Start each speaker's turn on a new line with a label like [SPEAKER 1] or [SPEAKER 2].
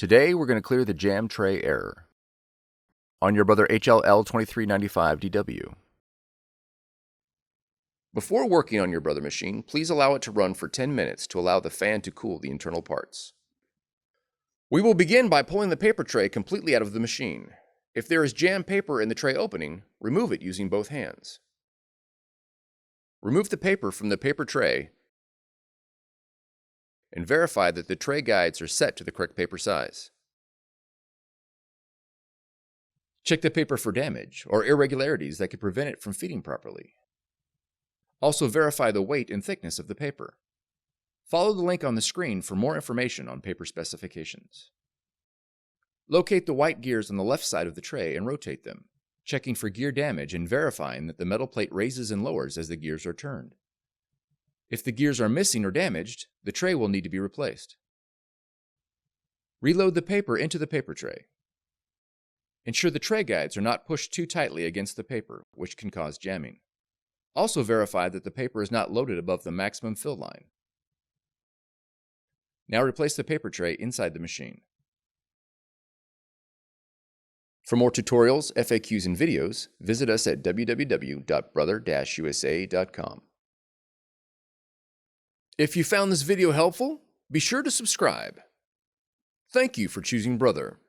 [SPEAKER 1] Today we're going to clear the jam tray error on your Brother HL-L2395DW. Before working on your Brother machine, please allow it to run for 10 minutes to allow the fan to cool the internal parts. We will begin by pulling the paper tray completely out of the machine. If there is jam paper in the tray opening, remove it using both hands. Remove the paper from the paper tray and verify that the tray guides are set to the correct paper size. Check the paper for damage or irregularities that could prevent it from feeding properly. Also verify the weight and thickness of the paper. Follow the link on the screen for more information on paper specifications. Locate the white gears on the left side of the tray and rotate them, checking for gear damage and verifying that the metal plate raises and lowers as the gears are turned. If the gears are missing or damaged, the tray will need to be replaced. Reload the paper into the paper tray. Ensure the tray guides are not pushed too tightly against the paper, which can cause jamming. Also verify that the paper is not loaded above the maximum fill line. Now replace the paper tray inside the machine. For more tutorials, FAQs, and videos, visit us at www.brother-usa.com. If you found this video helpful, be sure to subscribe. Thank you for choosing Brother.